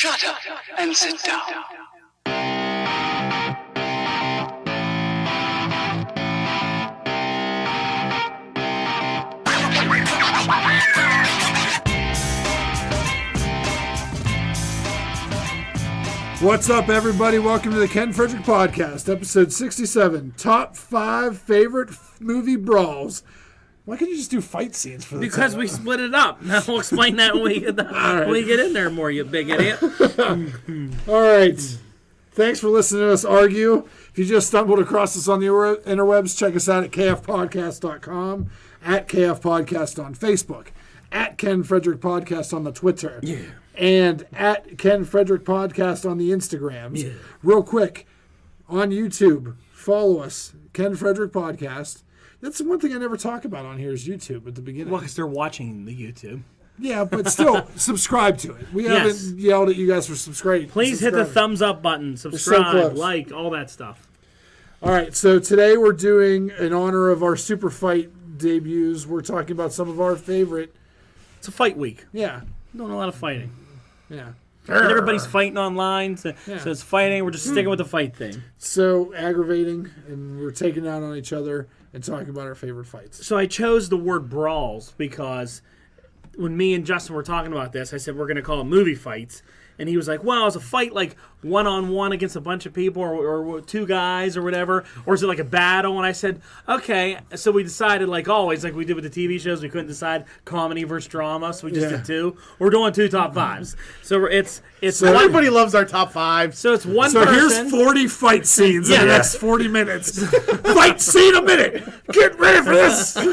Shut up and sit down. What's up, everybody? Welcome to the Ken Frederick Podcast, episode 67, Top 5 Favorite Movie Brawls. Why can't you just do fight scenes for the Because time? we split it up. Now we'll explain that when we get in there more, you big idiot. All right. Thanks for listening to us argue. If you just stumbled across us on the interwebs, check us out at kfpodcast.com, at kfpodcast on Facebook, at Ken Frederick Podcast on the Twitter. Yeah. And at Ken Frederick Podcast on the Instagrams. Yeah. Real quick, on YouTube, follow us, Ken Frederick Podcast. That's the one thing I never talk about on here is YouTube at the beginning. Well, because they're watching the YouTube. Yeah, but still, subscribe to it. We Yes. haven't yelled at you guys for subscribing. Please hit the thumbs up button, subscribe, close. like, all that stuff. All right, so today we're doing, in honor of our Super Fight debuts, we're talking about some of our favorite. It's a fight week. Yeah, Doing a lot of fighting. yeah. And everybody's fighting online, so it's fighting. We're just sticking with the fight thing. So aggravating, and we're taking out on each other and talking about our favorite fights. So I chose the word brawls because when me and Justin were talking about this, I said we're going to call it movie fights. And he was like, well, is a fight like one-on-one against a bunch of people or two guys or whatever? Or is it like a battle? And I said, okay. So we decided, like always, like we did with the TV shows, we couldn't decide comedy versus drama, so we just did two. We're doing two top fives. So it's everybody loves our top five. So it's one So person. here's 40 fight scenes in the next 40 minutes. Fight scene a minute. Get ready for this. Set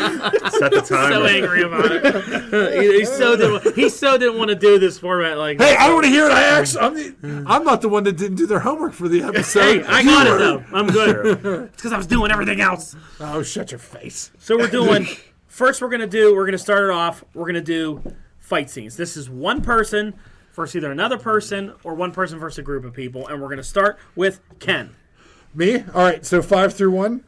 the timer. So angry about it. he so didn't want to do this format like Hey, this. I don't want to hear it. I'm not the one that didn't do their homework for the episode. Hey, I got it though. I'm good. It's because I was doing everything else. Oh, shut your face. So we're doing. First, we're gonna start it off. We're gonna do fight scenes. This is one person versus either another person or one person versus a group of people, and we're gonna start with Ken. Me? All right, so 5 through 1?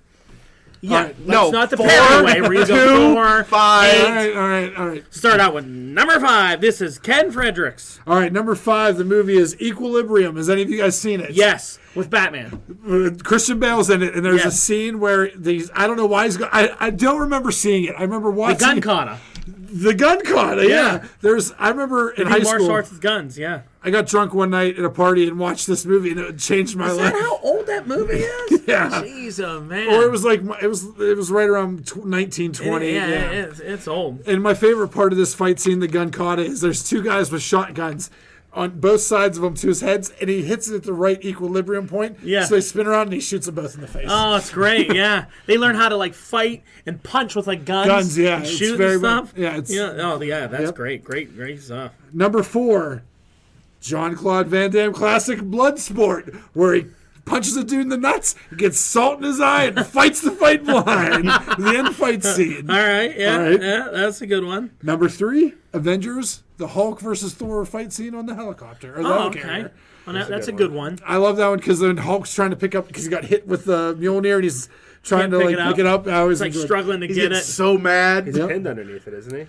Yeah, no, not the 4, parry way. Where you go 4, 5. 8. All right. Start out with number 5. This is Ken Fredericks. All right, number 5, the movie is Equilibrium. Has any of you guys seen it? Yes, with Batman. Christian Bale's in it, and there's a Yes. scene where I don't know why he's I don't remember seeing it. I remember The watching gun kata. The gun kata, yeah. I remember in high Martial school, arts with guns, yeah. I got drunk one night at a party and watched this movie, and it changed my Is life. that how old that movie is? Yeah. Jeez, oh man. Or it was like it was right around 1920. It's old. And my favorite part of this fight scene, the gun kata, is there's two guys with shotguns on both sides of him to his heads, and he hits it at the right equilibrium point. Yeah. So they spin around and he shoots them both in the face. Oh, it's great. Yeah, they learn how to like fight and punch with like guns. Guns, yeah, and it's shoot very and stuff. much- yeah, it's- Oh, yeah. That's Yep. great. Great stuff. Number 4, Jean-Claude Van Damme classic Bloodsport, where he punches a dude in the nuts, gets salt in his eye, and fights the fight blind. The end fight scene. All right. Yeah. All right. Yeah. That's a good one. Number 3, Avengers, the Hulk versus Thor fight scene on the helicopter. Or the Oh, okay. helicarrier. Well, that's a good one. I love that one because then Hulk's trying to pick up because he got hit with the Mjolnir and he's trying Can't to pick like it pick it up. I always It's like enjoyed it. struggling to He get gets it. so mad. He's pinned underneath it, isn't he?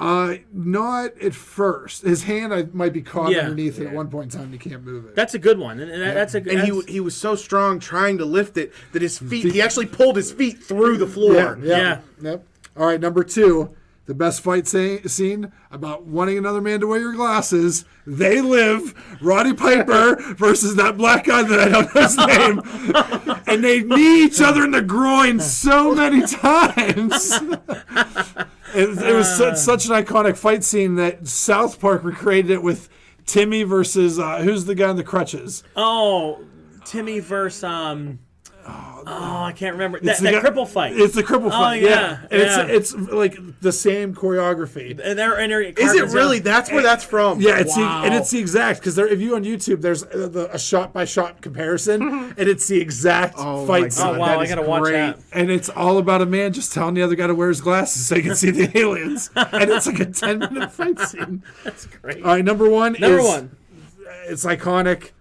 Not at first. His hand might be caught Yeah. underneath it at one point in time. He can't move it. That's a good one. And that's a good. And he was so strong trying to lift it that his feet, he actually pulled his feet through the floor. Yeah. Yep. All right, number 2, the best fight scene about wanting another man to wear your glasses. They Live, Roddy Piper versus that black guy that I don't know his name. And they knee each other in the groin so many times. It was such an iconic fight scene that South Park recreated it with Timmy versus, who's the guy in the crutches? Oh, Timmy versus I can't remember that the guy- cripple fight. It's the cripple fight, yeah, And yeah. It's like the same choreography. And they're Is it really? That's where that's from. Yeah, it's Wow. and it's the exact because if you on YouTube, there's a shot by shot comparison, and it's the exact Oh my fight God. scene. Oh wow, That I is gotta watch great. that. And it's all about a man just telling the other guy to wear his glasses so he can see the aliens. And it's like a 10-minute fight scene. That's great. All right, number 1 Number is 1. it's iconic.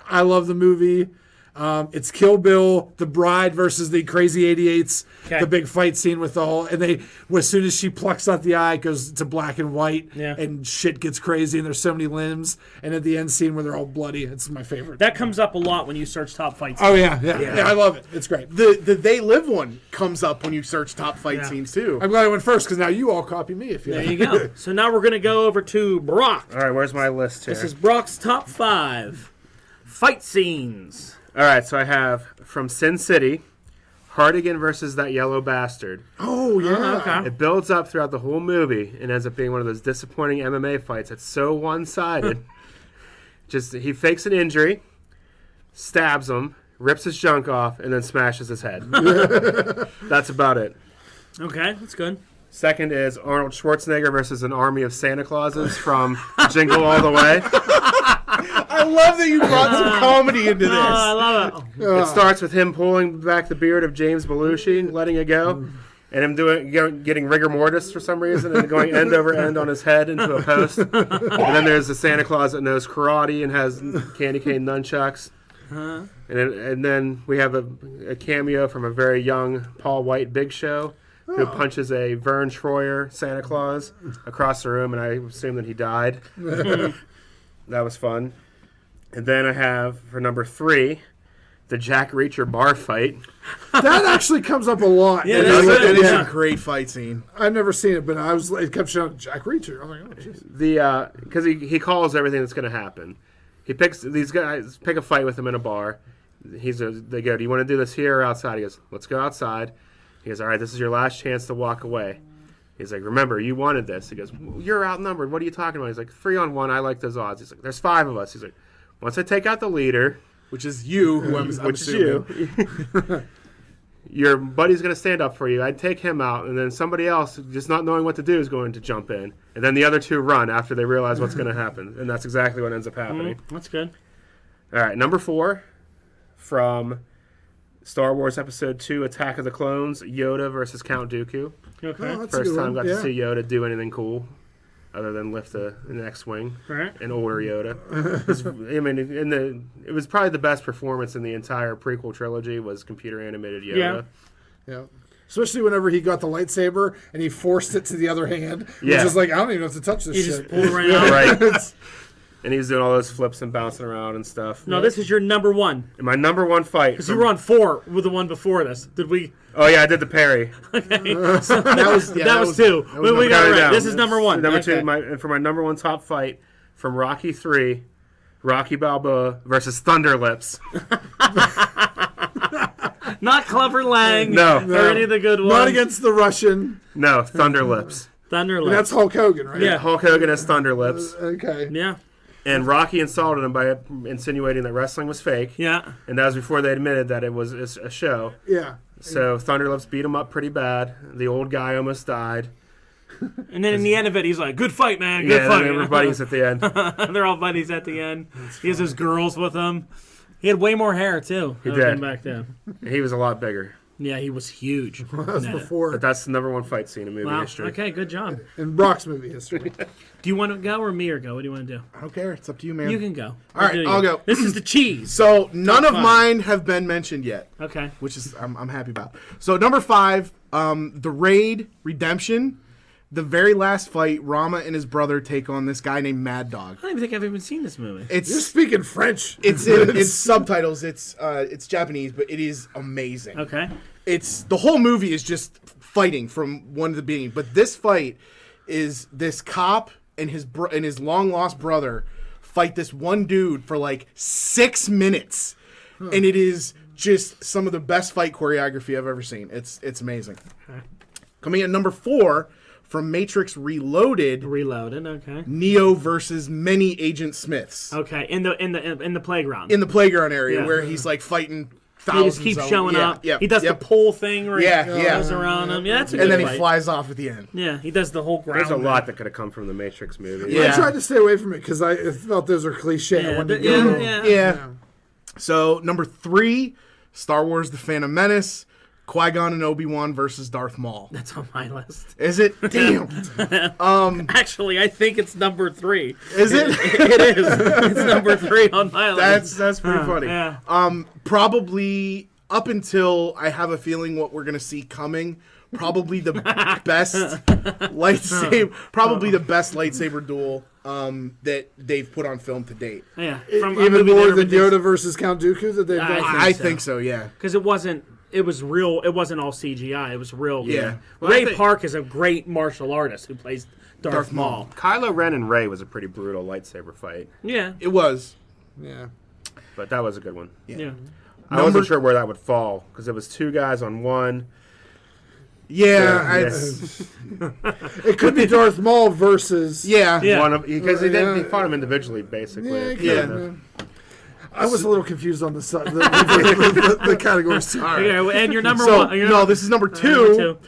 I love the movie. It's Kill Bill, The Bride versus the Crazy 88s, Okay. the big fight scene with the whole, and they, as soon as she plucks out the eye, it goes to black and white, Yeah. and shit gets crazy, and there's so many limbs, and at the end scene where they're all bloody, it's my favorite. That comes up a lot when you search top fights. Oh yeah, I love it. It's great. The They Live one comes up when you search top fight Yeah. scenes too. I'm glad I went first because now you all copy me. If you There you go. So now we're going to go over to Brock. All right, where's my list here? This is Brock's top 5 fight scenes. All right, so I have from Sin City, Hardigan versus that yellow bastard. Oh yeah. Okay. It builds up throughout the whole movie and ends up being one of those disappointing MMA fights that's so one-sided. Just he fakes an injury, stabs him, rips his junk off, and then smashes his head. That's about it. Okay, that's good. Second is Arnold Schwarzenegger versus an army of Santa Clauses from Jingle All the Way. I love that you brought some comedy into this. Oh, I love it. It starts with him pulling back the beard of James Belushi, letting it go, and him getting rigor mortis for some reason, and going end over end on his head into a post. And then there's the Santa Claus that knows karate and has candy cane nunchucks. And then we have a cameo from a very young Paul White Big Show, who punches a Vern Troyer Santa Claus across the room, and I assume that he died. That was fun. And then I have, for number 3, the Jack Reacher bar fight. That actually comes up a lot. Yeah, And that's I- good. That is yeah. a great fight scene. I've never seen it, but it kept showing Jack Reacher. I'm like, oh, jeez. Because he calls everything that's going to happen. He picks these guys, pick a fight with him in a bar. They go, do you want to do this here or outside? He goes, let's go outside. He goes, all right, this is your last chance to walk away. He's like, remember, you wanted this. He goes, you're outnumbered. What are you talking about? He's like, 3-on-1, I like those odds. He's like, there's 5 of us. He's like, once I take out the leader, Which is you, who I'm which is assuming. you, your buddy's going to stand up for you. I'd take him out, and then somebody else, just not knowing what to do, is going to jump in. And then the other 2 run after they realize what's going to happen. And that's exactly what ends up happening. That's good. All right, number 4 from Star Wars Episode 2, Attack of the Clones, Yoda versus Count Dooku. Okay. Oh, that's a First good time one. got Yeah. to see Yoda do anything cool other than lift an X-Wing Right. and order Yoda. It was probably the best performance in the entire prequel trilogy was computer animated Yoda. Yeah. Yeah. Especially whenever he got the lightsaber and he forced it to the other hand. Yeah. Which is like, I don't even have to touch this You shit. just pull it right out. Right. And he was doing all those flips and bouncing around and stuff. No, this is your number 1. And my number 1 fight. Because you were on 4 with the one before this. Did we? Oh yeah, I did the parry. That was 2. We got it right. This is number 1. Number Okay. 2, and for my number 1 top fight from Rocky 3, Rocky Balboa versus Thunder Lips. Not Clever Lang. No. Or any of the good ones. Not against the Russian. No, Thunder Lips. Thunder And Lips. that's Hulk Hogan, right? Yeah. Hulk Hogan has Thunder Lips. Okay. Yeah. And Rocky insulted him by insinuating that wrestling was fake. Yeah. And that was before they admitted that it was a show. Yeah. So Thunder Lips beat him up pretty bad. The old guy almost died. And then in the end of it, he's like, good fight, man. Good Yeah, fight. then everybody's at the end. They're all buddies at the end. He has his girls with him. He had way more hair, too. He did. Back then. He was a lot bigger. Yeah, he was huge. That's Yeah. before. But that's the number 1 fight scene in movie Wow. history. Okay, good job. In Brock's movie history. Do you want to go or me or go? What do you want to do? I don't care. It's up to you, man. You can go. All right, Do you. I'll go. This is the cheese. So none of Fine. mine have been mentioned yet, Okay. which is I'm happy about. So number 5, the Raid Redemption. The very last fight, Rama and his brother take on this guy named Mad Dog. I don't even think I've even seen this movie. You're It's speaking French. it's subtitles. It's Japanese, but it is amazing. Okay. It's the whole movie is just fighting from one to the beginning. But this fight is this cop and his long lost brother fight this one dude for like 6 minutes, and it is just some of the best fight choreography I've ever seen. It's amazing. Coming in at number 4 from Matrix Reloaded, Reloaded. Okay. Neo versus many Agent Smiths Okay. In the playground. in the playground area Yeah. where he's like fighting he thousands. just keeps of showing yeah, up. Yeah, He does yep. the pole thing where Yeah, he yeah. goes around him. Yeah, that's a and good then fight. he flies off at the end. Yeah, he does the whole ground. There's a lot that could have come from the Matrix movie. Yeah. I tried to stay away from it because I felt those are cliche. I Yeah, wanted to yeah, go. yeah. Yeah. So number 3, Star Wars: The Phantom Menace, Qui-Gon and Obi-Wan versus Darth Maul. That's on my list. Is it? Damn. Actually, I think it's number 3. Is it? It is. It's number 3 on my list. That's pretty funny. Yeah. Probably up until I have a feeling what we're gonna see coming. Probably the best lightsaber duel that they've put on film to date. Yeah. Even more than Yoda versus Count Dooku that they've done. I think so. Yeah. Because it wasn't real. It wasn't all CGI. It was real. Yeah. Ray Park is a great martial artist who plays Darth Maul. Kylo Ren and Rey was a pretty brutal lightsaber fight, Yeah. It was. Yeah. but that was a good one. Yeah. I wasn't sure where that would fall because it was 2 guys on one. Yeah. It could be Darth Maul versus. Yeah. One of because they fought him individually, basically. Yeah. I was a little confused on the categories. Yeah, and your number So, one. no, this is number 2.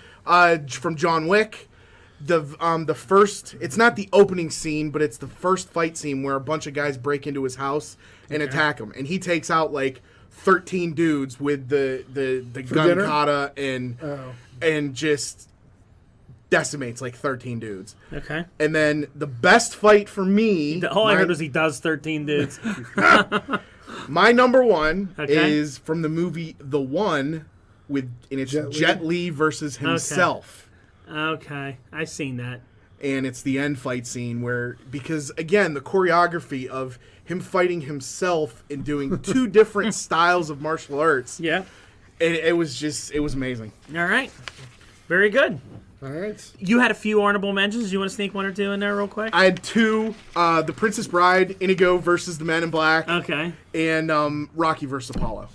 From John Wick. The first, it's not the opening scene, but it's the first fight scene where a bunch of guys break into his house and attack him, and he takes out like 13 dudes with the gun kata and just decimates like 13 dudes. Okay. And then the best fight for me, All I heard was he does 13 dudes. my number 1 Okay. is from the movie The One, and it's Jet Li versus himself. Okay, I seen that. And it's the end fight scene because again, the choreography of him fighting himself and doing 2 different styles of martial arts. Yeah. It was amazing. All right. Very good. All right. You had a few honorable mentions. You want to sneak 1 or 2 in there real quick? I had 2, The Princess Bride, Inigo versus the Man in Black, Okay. and Rocky versus Apollo.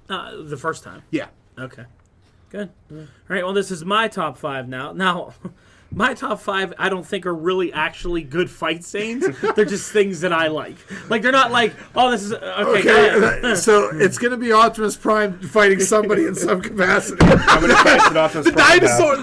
The first time. Yeah. Okay. Good. All right, well, this is my top 5 now. Now, my top 5, I don't think are really actually good fight scenes. They're just things that I like. Like, they're not like, oh, this is... Okay. So it's going to be Optimus Prime fighting somebody in some capacity. How many fights did Optimus Prime have? Dinosaur,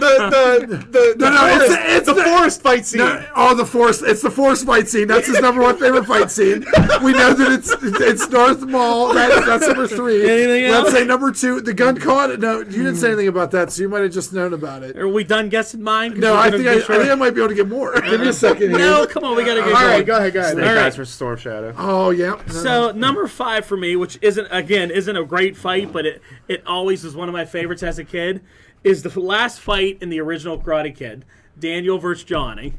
it's the forest fight scene. The forest. It's the forest fight scene. That's his number 1 favorite fight scene. We know that it's Darth Maul. That's number 3. Anything else? Let's say number 2, the gun caught. No, you didn't say anything about that, so you might have just known about it. Are we done guessing mine? 'Cause No, we're I gonna think be I think I might be able to get more. Give me a second here. No, come on, we got to get All going. right, go ahead. Snake All right. Eyes versus Storm Shadow. Oh yeah. So number 5 for me, which isn't a great fight, but it always was one of my favorites as a kid, is the last fight in the original Karate Kid, Daniel versus Johnny.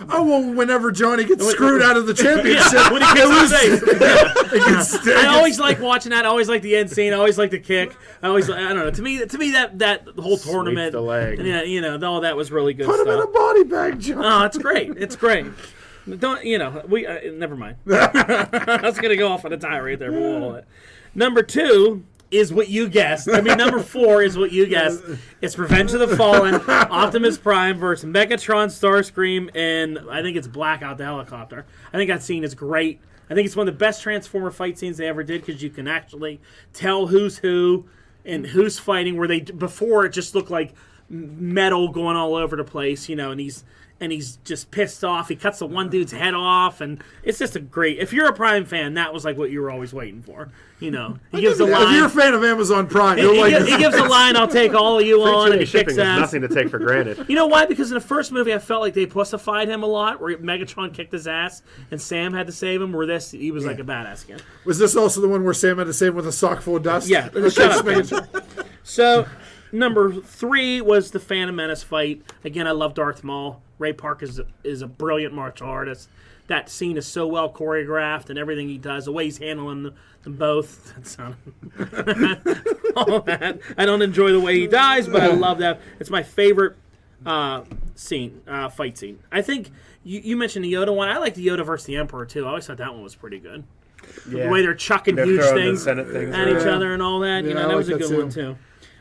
Oh well, whenever Johnny gets screwed out of the championship, Yeah, when he gets safe. I I always like watching that. I always like the end scene. I always like the kick. I don't know. To me that whole tournament, the leg. yeah, all that was really good put him in a stuff. body bag, John. Oh, it's great. It's great. Don't we? Never mind. I was gonna go off on a tirade there, but we'll hold it. Number 2 is what you guessed. I mean, number 4 is what you guessed. It's Revenge of the Fallen, Optimus Prime versus Megatron, Starscream, and I think it's Blackout the helicopter. I think that scene is great. I think it's one of the best Transformer fight scenes they ever did because you can actually tell who's who and who's fighting. Where before it just looked like metal going all over the place, and he's just pissed off. He cuts the one dude's head off, and it's just a great. If you're a Prime fan, that was like what you were always waiting for. He gives a line. If you're a fan of Amazon Prime, you'll like He gives a line, "I'll take all of you on," and he shipping kicks is ass. nothing to take for granted. You know why? Because in the first movie, I felt like they pussified him a lot, where Megatron kicked his ass, and Sam had to save him. Where he was like a badass again. Was this also the one where Sam had to save him with a sock full of dust? Yeah. Shut up. So, number 3 was the Phantom Menace fight. Again, I love Darth Maul. Ray Park is a brilliant martial artist. That scene is so well choreographed and everything he does, the way he's handling them both. All that. I don't enjoy the way he dies, but I love that. It's my favorite fight scene. I think you mentioned the Yoda one. I like the Yoda versus the Emperor too. I always thought that one was pretty good. Yeah. The way they're chucking huge throwing the things Senate things at around. each other and all that. Yeah, that I was a like that good one too. too.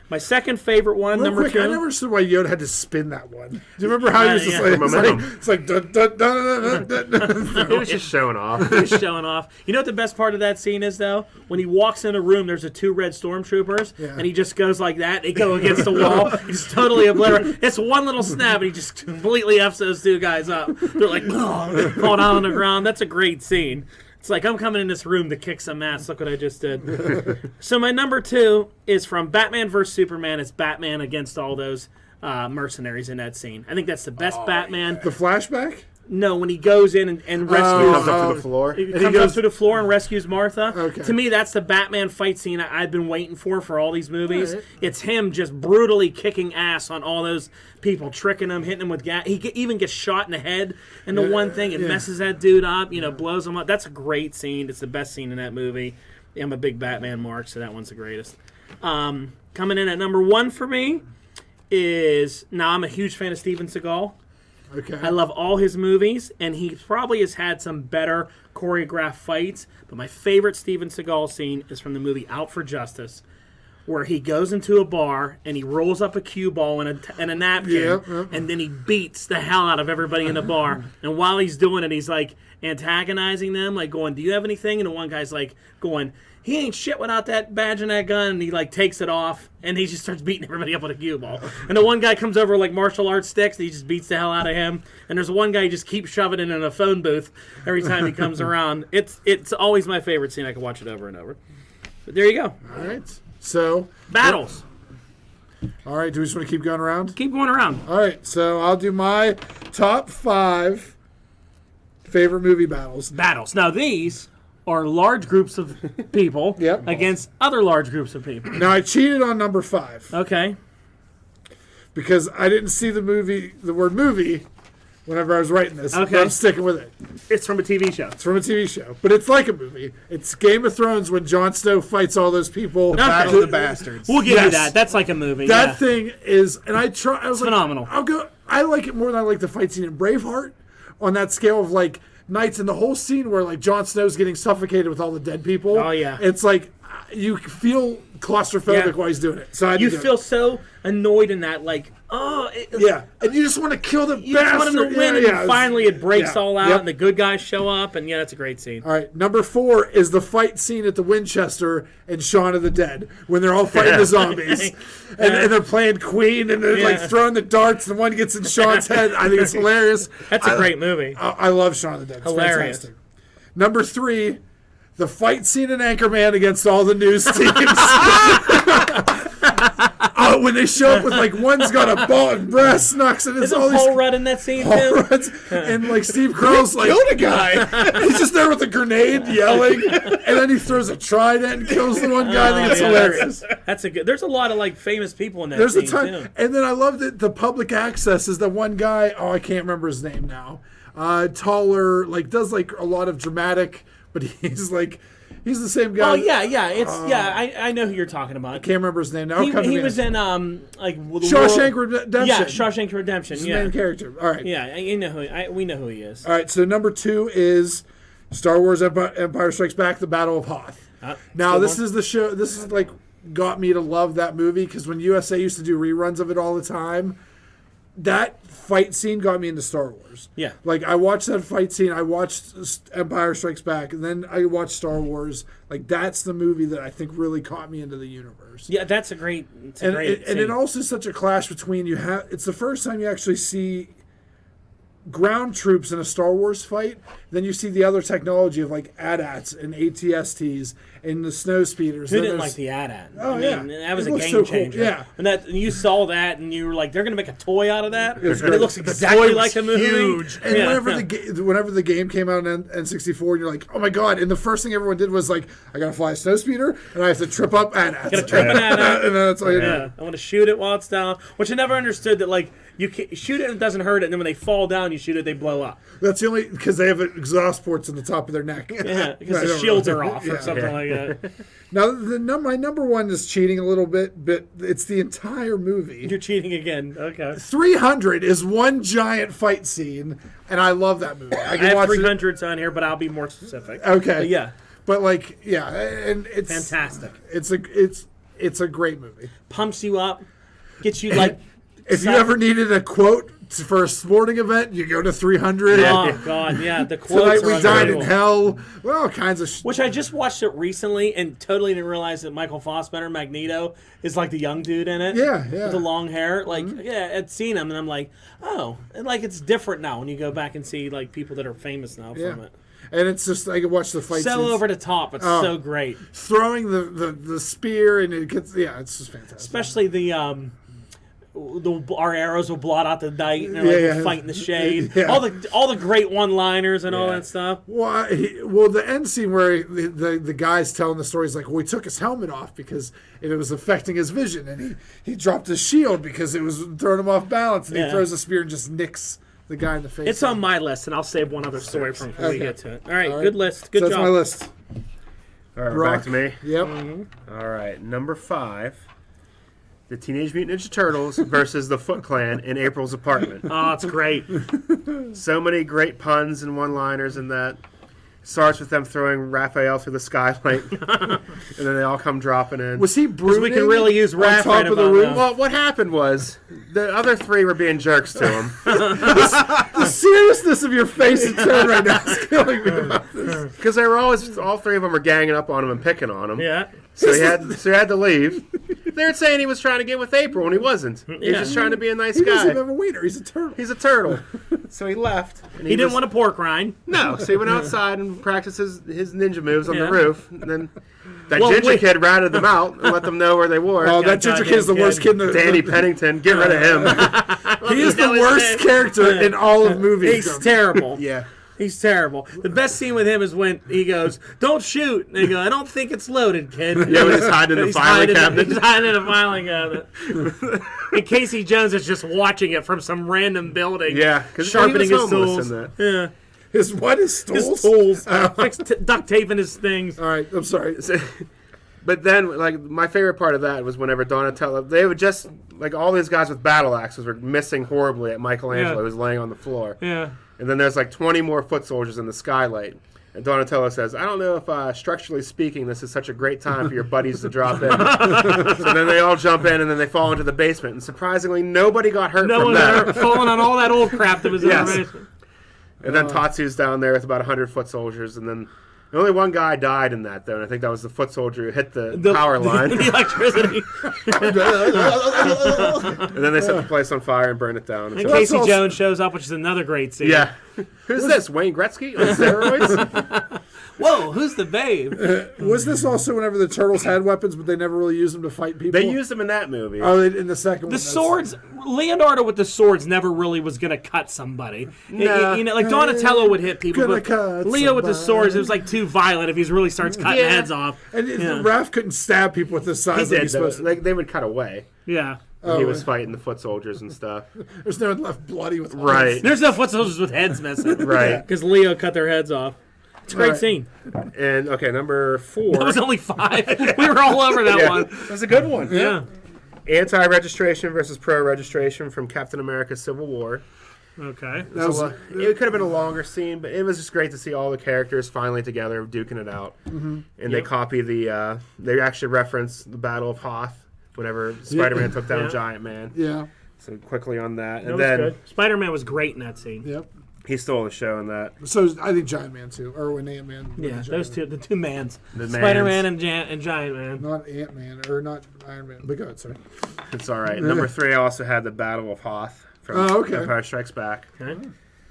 My second favorite one, Real number quick, 2. I never understood why Yoda had to spin that one. Do you remember how he was just like, Momentum. it's like dun, dun, dun, dun, dun, dun. He was just showing off. He's showing off. You know what the best part of that scene is, though? When he walks in a room, there's 2 red stormtroopers, and he just goes like that. They go against the wall. He's totally obliterated. It's one little snap, and he just completely F's those 2 guys up. They're like, fall down on the ground. That's a great scene. It's like I'm coming in this room to kick some ass. Look what I just did. So my number 2 is from Batman vs Superman. It's Batman against all those mercenaries in that scene. I think that's the best Batman. The flashback? No, when he goes in and rescues. Comes up to the floor. He comes up to the floor and rescues Martha. Okay. To me, that's the Batman fight scene I've been waiting for all these movies. Right. It's him just brutally kicking ass on all those people, tricking them, hitting them with gas. He even gets shot in the head, and the one thing, it messes that dude up, blows him up. That's a great scene. It's the best scene in that movie. I'm a big Batman mark, so that one's the greatest. Coming in at number 1 for me is, now I'm a huge fan of Steven Seagal. Okay. I love all his movies, and he probably has had some better choreographed fights. But my favorite Steven Seagal scene is from the movie Out for Justice, where he goes into a bar and he rolls up a cue ball and a napkin, and then he beats the hell out of everybody in the bar. And while he's doing it, he's like antagonizing them, like going, "Do you have anything?" And the one guy's like going, "He ain't shit without that badge and that gun," and he like takes it off, and he just starts beating everybody up with a cue ball. And the one guy comes over like martial arts sticks, and he just beats the hell out of him. And there's one guy who just keeps shoving it in a phone booth every time he comes around. It's always my favorite scene. I can watch it over and over. But there you go. All right. So Battles. All right. Do we just want to keep going around? Keep going around. All right. So I'll do my top 5 favorite movie battles. Battles. Now these are large groups of people Yep. against other large groups of people. Now I cheated on number 5 Okay. because I didn't see the word movie, whenever I was writing this. Okay. But I'm sticking with it. It's from a TV show. It's from a TV show, but it's like a movie. It's Game of Thrones when Jon Snow fights all those people. Battle of the Bastards. We'll give Yes. you that. That's like a movie. That yeah. thing is, and I was like, phenomenal. I like it more than I like the fight scene in Braveheart on that scale of like knights and the whole scene where like Jon Snow's getting suffocated with all the dead people. Oh, yeah. It's like you feel claustrophobic Yeah. while he's doing it. So You feel so annoyed in that, like, yeah, and you just want to kill the you just bastard. want him to win, Yeah, and yeah, finally it breaks yeah. all out, Yep. and the good guys show up, and yeah, that's a great scene. All right, number 4 is the fight scene at the Winchester in Shaun of the Dead when they're all fighting the zombies, and they're playing Queen, and they're like throwing the darts, and one gets in Sean's head. I think it's hilarious. That's a great movie. I love Shaun of the Dead. It's Hilarious. fantastic. Number 3, the fight scene in Anchorman against all the news teams. When they show up with like one's got a ball and brass knucks and it's Isn't all Paul these Rudd in that scene Paul too? Rudd's, and like Steve Carell's like Killed a guy. he's just there with a grenade yelling, and then he throws a trident and kills the one guy. I think it's yeah, hilarious. That's a good. There's a lot of like famous people in that There's scene a ton, too. and then I love that the public access is the one guy. Oh, I can't remember his name now. Taller, like does like a lot of dramatic, but he's the same guy. Oh yeah, I know who you're talking about. Can't remember his name now. He was in like Shawshank Redemption. Yeah, Shawshank Redemption. His Yeah, main character. All right. yeah, we know who he is. All right. So number 2 is Star Wars Empire Strikes Back: The Battle of Hoth. Now this is the show. This is like got me to love that movie because when USA used to do reruns of it all the time, that fight scene got me into Star Wars. Yeah. Like I watched that fight scene, I watched Empire Strikes Back, and then I watched Star Wars. Like that's the movie that I think really caught me into the universe. Yeah, that's a great. And it also is such a clash between it's the first time you actually see ground troops in a Star Wars fight. Then you see the other technology of like AT-ATs and ATSTs and the snow speeders. Who Then didn't there's- like the AT-AT? Oh, I yeah. mean, that was It a looks game so cool. changer. Yeah. And you saw that, and you were like, they're going to make a toy out of that. was And it great. looks The exactly toy like was the movie. huge. And Yeah, whenever the game came out on N64, and you're like, oh my god! And the first thing everyone did was like, I gotta fly a snow speeder, and I have to trip up AT-ATs. Gotta trip an AT-AT. And then that's all you do. Yeah, I want to shoot it while it's down. Which I never understood that like you can shoot it and it doesn't hurt it, and then when they fall down, you shoot it, they blow up. That's the only because they have exhaust ports on the top of their neck. Yeah, because I the don't shields know. are off or Yeah. something like that. Now, my number 1 is cheating a little bit, but it's the entire movie. You're cheating again. Okay. 300 is one giant fight scene, and I love that movie. I I can have watch it. 300s on here, but I'll be more specific. Okay. But yeah, But like, yeah, and it's fantastic. It's a great movie. Pumps you up, gets you like. If you excited. ever needed a quote for a sporting event, you go to 300. Oh God, yeah. The Tonight quotes we are died in unbelievable. hell. Well, all kinds of. Which I just watched it recently and totally didn't realize that Michael Fassbender, Magneto, is like the young dude in it. Yeah. With the long hair. Like, yeah, I'd seen him and I'm like, oh. And like it's different now when you go back and see like people that are famous now from it. And it's just I can watch the fight. So scenes. over the top. It's so great. Throwing the spear and it gets it's just fantastic. Especially our arrows will blot out the night and they're like fight in the shade. Yeah. All the great one-liners and all that stuff. Well, the end scene where the guy's telling the story is like, well, he took his helmet off because it was affecting his vision, and he dropped his shield because it was throwing him off balance, and he throws a spear and just nicks the guy in the face. It's on my list, and I'll save one other story from before we get to it. All right, All right. good list. Good so job. That's my list. All right, Brock. back to me. Yep. All right, number 5. The Teenage Mutant Ninja Turtles versus the Foot Clan in April's apartment. Oh, it's great. So many great puns and one-liners in that. Starts with them throwing Raphael through the skylight, and then they all come dropping in. Was he brooding? we can really use on Raph top right of the about roof? now. Well, what happened was the other 3 were being jerks to him. The seriousness of your face and tone right now is killing me about this. Because they were all 3 of them were ganging up on him and picking on him. Yeah. So he had to leave. They were saying he was trying to get with April, and he wasn't. He was just trying to be a nice He guy. doesn't have a wiener. He's a turtle. He's a turtle. So he left. And He didn't want a pork rind. No, so he went outside and practiced his ninja moves on Yeah. the roof. And then that Well, ginger wait. kid ratted them out and let them know where they were. Oh, that ginger kid's the worst kid in the Danny Pennington, get rid of him. He is the That was worst it. character in all of movies. He's terrible. Yeah. He's terrible. The best scene with him is when he goes, "Don't shoot." And they go, "I don't think it's loaded, kid." Yeah, when he's hiding in the filing cabinet. He's hiding in a filing cabinet. And Casey Jones is just watching it from some random building. Yeah, 'cause sharpening he was his homeless tools. in that. Yeah, His what? His stools? his tools. Duct taping his things. All right, I'm sorry. But then, like, my favorite part of that was whenever Donatello, they would just, like, all these guys with battle axes were missing horribly at Michelangelo, Yeah. who was laying on the floor. Yeah. And then there's like 20 more foot soldiers in the skylight. And Donatello says, I don't know if, structurally speaking, this is such a great time for your buddies to drop in. So then they all jump in, and then they fall into the basement. And surprisingly, nobody got hurt No from one that. falling on all that old crap that was in Yes. the basement. And then Tatsu's down there with about 100 foot soldiers. And then only one guy died in that, though. And I think that was the foot soldier who hit the power line. The electricity. And then they set the place on fire and burned it down. And So- Casey also- Jones shows up, which is another great scene. yeah. Who's this? Wayne Gretzky on steroids? Whoa, who's the babe? Was this also whenever the turtles had weapons, but they never really used them to fight people? They used them in that movie. Oh, in the second one. The that's- swords, Leonardo with the swords never really was going to cut somebody. No. You know, like Donatello would hit people, Gonna but cut Leo with the somebody. swords, it was like too violent if he really starts cutting Yeah. heads off. And Yeah. Raph couldn't stab people with this he size that did, he's though. supposed to. Like, they would cut away. Yeah. When he was fighting the foot soldiers and stuff. There's no one left bloody with Right. There's no foot soldiers with heads missing. Right. Because Leo cut their heads off. It's a great Right. scene. And, okay, number 4. That was only 5. We were all over that yeah. one. That's a good one. Yeah. Anti-registration versus pro-registration from Captain America Civil War. Okay. That was, It could have been a longer scene, but it was just great to see all the characters finally together duking it out. Mm-hmm. And they copy the, they actually reference the Battle of Hoth whenever Spider-Man took down Yeah. Giant Man. yeah. So quickly on that. That And was then good. Spider-Man was great in that scene. Yep. he stole the show in that. So I think Giant Man too, or when Ant Man. Yeah, those two, the two mans. The Spider-Man and Giant Man. Not Ant Man or not Iron Man. But go ahead, sorry. It's all right. Number 3, I also had the Battle of Hoth from Oh, okay. Empire Strikes Back. Okay.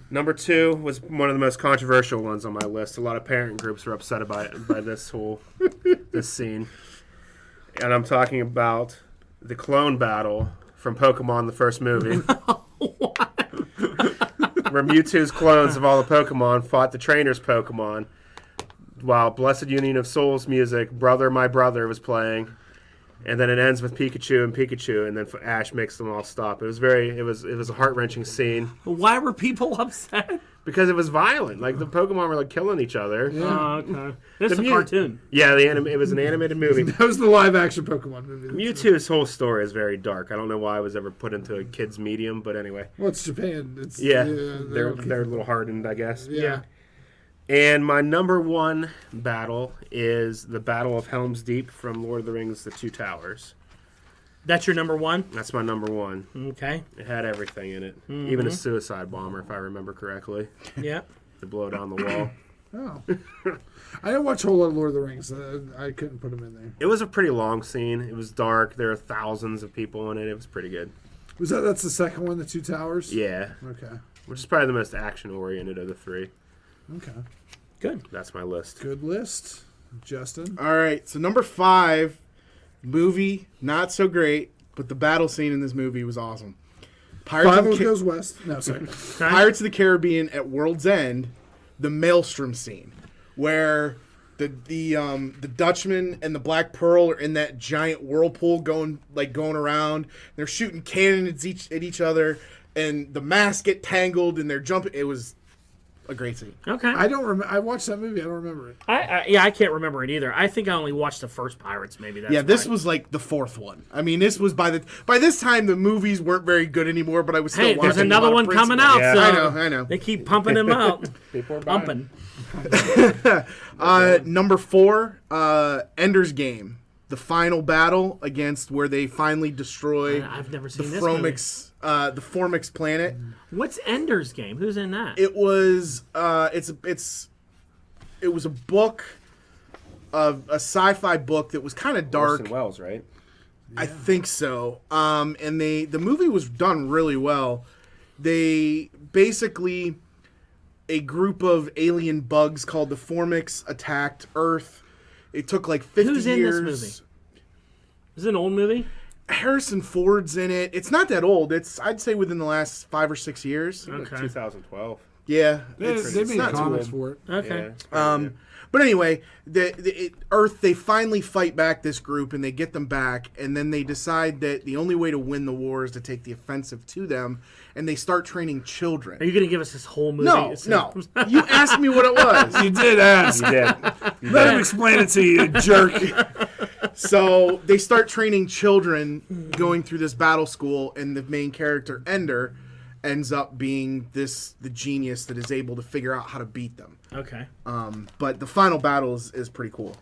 Number 2 was one of the most controversial ones on my list. A lot of parent groups were upset by this scene. And I'm talking about the clone battle from Pokemon, the first movie. Where Mewtwo's clones of all the Pokemon fought the trainer's Pokemon while Blessed Union of Souls music, Brother My Brother, was playing. And then it ends with Pikachu, and then Ash makes them all stop. It was a heart-wrenching scene Why were people upset? because it was violent. Like the Pokemon were like killing each other. Yeah, Oh, okay. This is a mu- cartoon. it was an animated movie. That was the live action Pokemon movie. Mewtwo's whole story is very dark. I don't know why it was ever put into a kid's medium, but anyway. Well, it's Japan. It's Yeah, they're they're a little hardened, I guess. yeah. And my number 1 battle is the Battle of Helm's Deep from Lord of the Rings: The Two Towers. That's your number one? That's my number one. Okay. It had everything in it. Even a suicide bomber, if I remember correctly. Yeah. To blow down the wall. Oh. I didn't watch a whole lot of Lord of the Rings. I couldn't put them in there. It was a pretty long scene. It was dark. There were thousands of people in it. It was pretty good. That's the second one, the Two Towers? Yeah. Okay. Which is probably the most action-oriented of the three. Okay. Good. That's my list. Good list. Justin? All right, so number 5, movie, not so great, but the battle scene in this movie was awesome. Five Goes West. No, sorry. Pirates of the Caribbean at World's End, the Maelstrom scene, where the Dutchman and the Black Pearl are in that giant whirlpool going around. They're shooting cannons at each other, and the masks get tangled, and they're jumping. It was a great scene. Okay. I don't remember. I watched that movie. I don't remember it. I can't remember it either. I think I only watched the first Pirates. Maybe that's This why. was like the 4th one. I mean, this was by this time the movies weren't very good anymore, but I was still watching. There's another a lot one of coming Principal. out. Yeah. So I know. They keep pumping them out. People are buying. Pumping. Number 4, Ender's Game, the final battle against where they finally destroy I've never the seen this movie. the Formix planet. What's Ender's Game? Who's in that? It was it was a book, a sci-fi book that was kind of dark. Orson Welles, right? I think so. And the movie was done really well. They basically, a group of alien bugs called the Formix attacked Earth. It took like 50 Who's in years. this movie? Is it an old movie? Harrison Ford's in it. It's not that old. It's, I'd say, within the last 5 or 6 years. Okay. 2012. Yeah. They It's made not too comics old. for it. Okay. Yeah, But anyway, Earth, they finally fight back this group and they get them back, and then they decide that the only way to win the war is to take the offensive to them, and they start training children. Are you going to give us this whole movie? No. You asked me what it was. You did ask. you did. Let him explain it to you, you jerk. So they start training children going through this battle school, and the main character, Ender, ends up being the genius that is able to figure out how to beat them. Okay. But the final battle is pretty cool.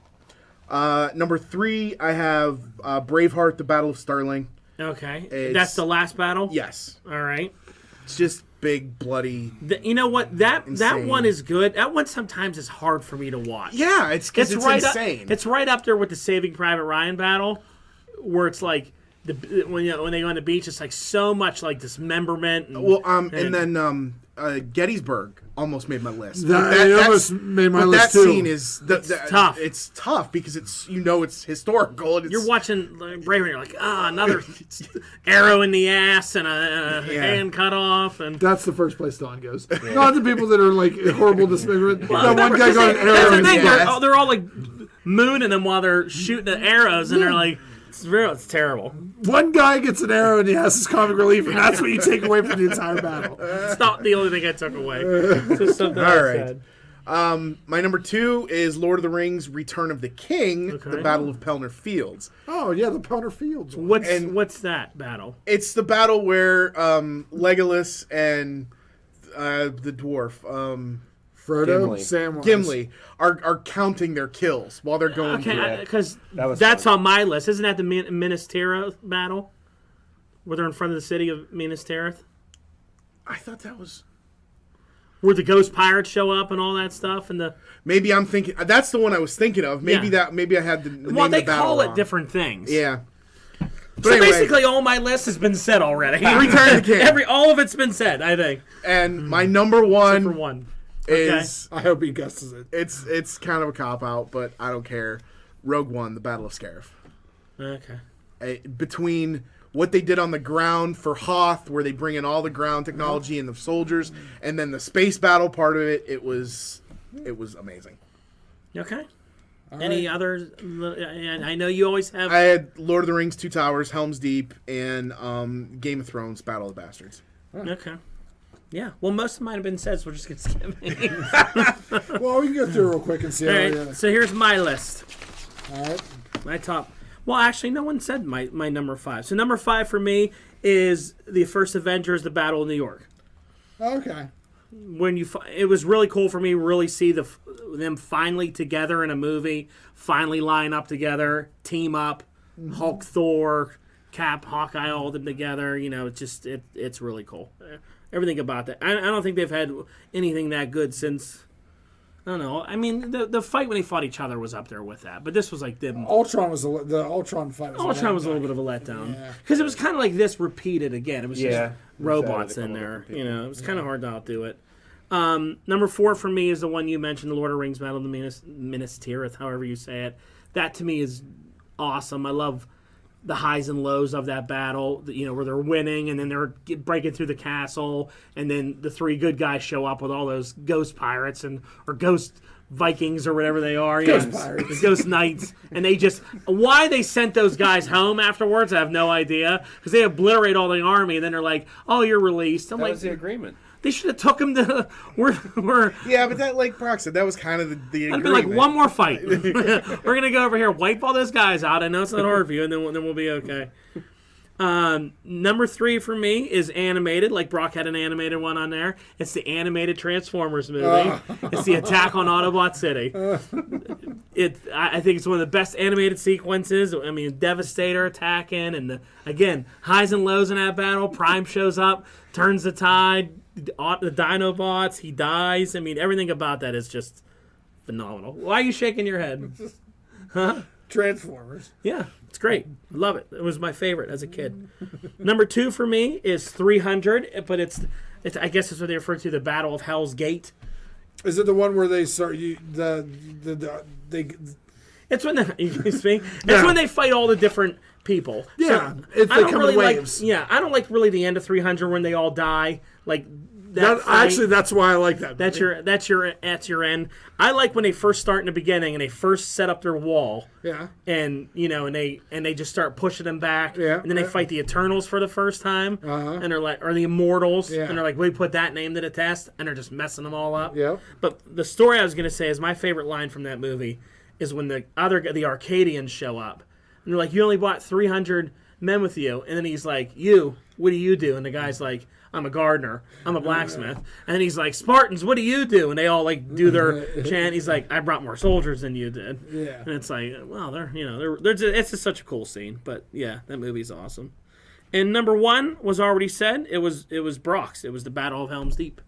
Number 3, I have Braveheart, the Battle of Stirling. Okay. That's the last battle? Yes. All right. It's just big, bloody. You know what? That Insane. one is good. That one sometimes is hard for me to watch. Yeah, it's because it's right insane. It's right up there with the Saving Private Ryan battle, where it's like when they go on the beach, it's like so much like dismemberment. And then Gettysburg almost made my list. It almost made my list that too. scene is tough. It's tough because it's historical. And it's, You're watching Braveheart, you're like, another arrow in the ass and a hand cut off, and That's the first place Dawn goes. Not the people that are like horrible dismemberment. That one guy That's got an the arrow in his thing, back. they're all like mooning them while they're shooting the arrows, and they're like, it's terrible. One guy gets an arrow in the ass as comic relief, and that's what you take away from the entire battle. It's not the only thing I took away. It's just something All I right. said. my number 2 is Lord of the Rings: Return of the King, the Battle of Pelennor Fields. Oh yeah, the Powder Fields. one. What's that battle? It's the battle where Legolas and the dwarf Frodo, Gimli. Samwise. Gimli are counting their kills while they're going through. Okay, because That was that's fun. on my list. Isn't that the Minas Tirith battle? Where they're in front of the city of Minas Tirith? I thought that was. Where the ghost pirates show up and all that stuff, and the Maybe I'm thinking that's the one I was thinking of. Maybe Yeah. Maybe I had the name well, of they the battle call it wrong. different things. Yeah. But So anyway, basically, all my list has been said already. Return of the King. All of it's been said, I think. and my number For one one. is I hope he guesses it. it's kind of a cop out, but I don't care. Rogue One: The Battle of Scarif. Okay. Between what they did on the ground for Hoth, where they bring in all the ground technology and the soldiers, and then the space battle part of it, it was amazing. Okay. Any others? And I know you always have. I had Lord of the Rings: Two Towers, Helm's Deep, and Game of Thrones: Battle of the Bastards. Okay. Yeah. Well, most of mine have been said, so we're just going to skip it. Well, we can go through real quick and see All how right. So here's my list. All right. My top. Well, actually, no one said my number 5. So number 5 for me is the first Avengers: The Battle of New York. Okay. When it was really cool for me to really see them finally together in a movie, finally line up together, team up, Hulk, Thor, Cap, Hawkeye, all of them together. It's just it's really cool. Everything about that. I don't think they've had anything that good since. I don't know. I mean, the fight when they fought each other was up there with that, but this was like them. Ultron was the Ultron fight. Ultron was a little bit of a letdown because it was kind of like this repeated again. It was just robots in there. It was kind of hard to outdo it. Number 4 for me is the one you mentioned, the Lord of the Rings Battle of the Minas Tirith, however you say it. That to me is awesome. I love the highs and lows of that battle, where they're winning and then they're breaking through the castle, and then the 3 good guys show up with all those ghost pirates or ghost Vikings or whatever they are. Pirates. Ghost knights. And why they sent those guys home afterwards, I have no idea. Because they obliterate all the army and then they're like, oh, you're released. That was the agreement. They should have took him to we're Yeah, but that, like Brock said, that was kind of the I'd agreement. be like, one more fight. We're gonna go over here, wipe all those guys out. I know it's not hard for you, and then we'll be okay. Number 3 for me is animated. Like Brock had an animated one on there. It's the animated Transformers movie. It's the Attack on Autobot City. I think it's one of the best animated sequences. I mean, Devastator attacking, and again, highs and lows in that battle. Prime shows up, turns the tide. The Dinobots, he dies. I mean, everything about that is just phenomenal. Why are you shaking your head? Huh? Transformers. Yeah, it's great. I love it. It was my favorite as a kid. Number 2 for me is 300, but it's I guess it's what they refer to, the Battle of Hell's Gate. Is it the one where they start they? It's when it's when they fight all the different people. Yeah, so they come in waves. I don't like really the end of 300 when they all die. Like that actually, that's why I like that. That's your end. I like when they first start in the beginning and they first set up their wall. Yeah. And and they just start pushing them back. Yeah. And then they fight the Eternals for the first time. And they're like, or the Immortals. Yeah. And they're like, we put that name to the test, and they're just messing them all up. Yeah. But the story I was gonna say is my favorite line from that movie is when the Arcadians show up. And they're like, you only brought 300 men with you. And then he's like, what do you do? And the guy's like, I'm a gardener. I'm a blacksmith. And then he's like, Spartans, what do you do? And they all like do their chant. He's like, I brought more soldiers than you did. Yeah. And it's like, well, it's just such a cool scene. But yeah, that movie's awesome. And number 1 was already said. It was BROC'S. It was the Battle of Helm's Deep.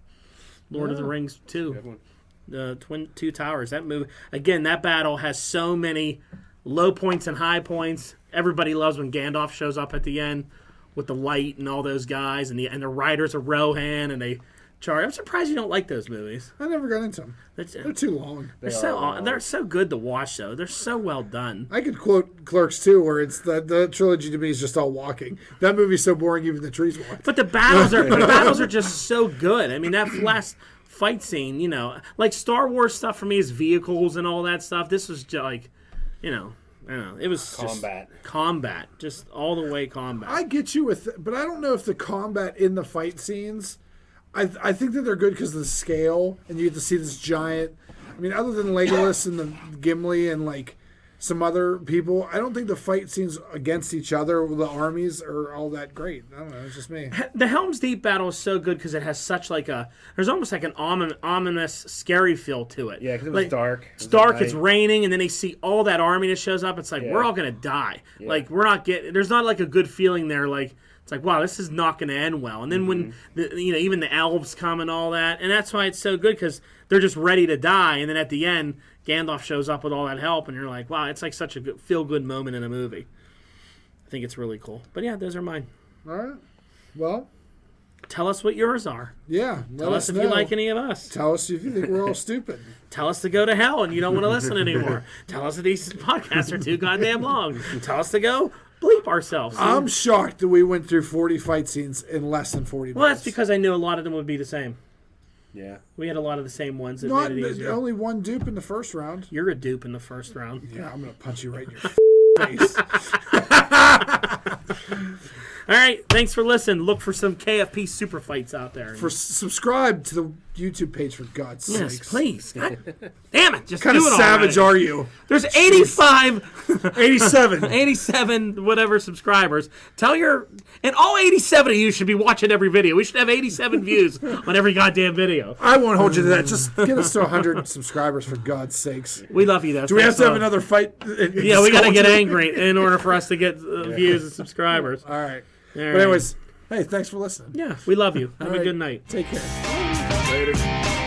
Lord of the Rings 2. The Two Towers. That movie, again, that battle has so many low points and high points. Everybody loves when Gandalf shows up at the end with the light and all those guys, and the riders of Rohan, and they charge. I'm surprised you don't like those movies. I never got into them. They're too long. They're so good to watch, though. They're so well done. I could quote Clerks 2, where it's the trilogy to me is just all walking. That movie's so boring, even the trees walk. But the battles are just so good. I mean, that last fight scene, like Star Wars stuff for me is vehicles and all that stuff. This was just like, I don't know. It was combat, just all the way combat. I get you but I don't know if the combat in the fight scenes, I think that they're good because of the scale, and you get to see this giant. I mean, other than Legolas and the Gimli and like some other people, I don't think the fight scenes against each other, the armies, are all that great. I don't know. It's just me. The Helm's Deep battle is so good because it has such there's almost like an ominous, scary feel to it. Yeah, because it was dark. It's dark. It's raining, and then they see all that army that shows up. It's like we're all gonna die. Yeah. Like we're not getting. There's not like a good feeling there. Like it's like wow, this is not gonna end well. And then when even the elves come and all that, and that's why it's so good because they're just ready to die. And then at the end, Gandalf shows up with all that help, and you're like, wow, it's like such a good, feel-good moment in a movie. I think it's really cool. But yeah, those are mine. All right. Well, tell us what yours are. Yeah. Tell us if you like any of us. Tell us if you think we're all stupid. Tell us to go to hell and you don't want to listen anymore. Tell us that these podcasts are too goddamn long. Tell us to go bleep ourselves. I'm shocked that we went through 40 fight scenes in less than 40 minutes. Well, that's because I knew a lot of them would be the same. Yeah. We had a lot of the same ones that made it easier. Only one dupe in the first round. You're a dupe in the first round. Yeah, I'm going to punch you right in your face. All right, thanks for listening. Look for some KFP super fights out there. Subscribe to the YouTube page, for God's yes, sakes. please. God damn it, just What kind do of it savage already. are you? There's 85, 87. 87 whatever subscribers. Tell your and all 87 of you should be watching every video. We should have 87 views on every goddamn video. I won't hold you to that. Just get us to 100 subscribers, for God's sakes. We love you though. Do we have to have another fight? Yeah, we got to get angry in order for us to get views and subscribers. All right. All But right. anyways, hey, thanks for listening. Yeah, we love you. Have a right. good night. Take care. Later.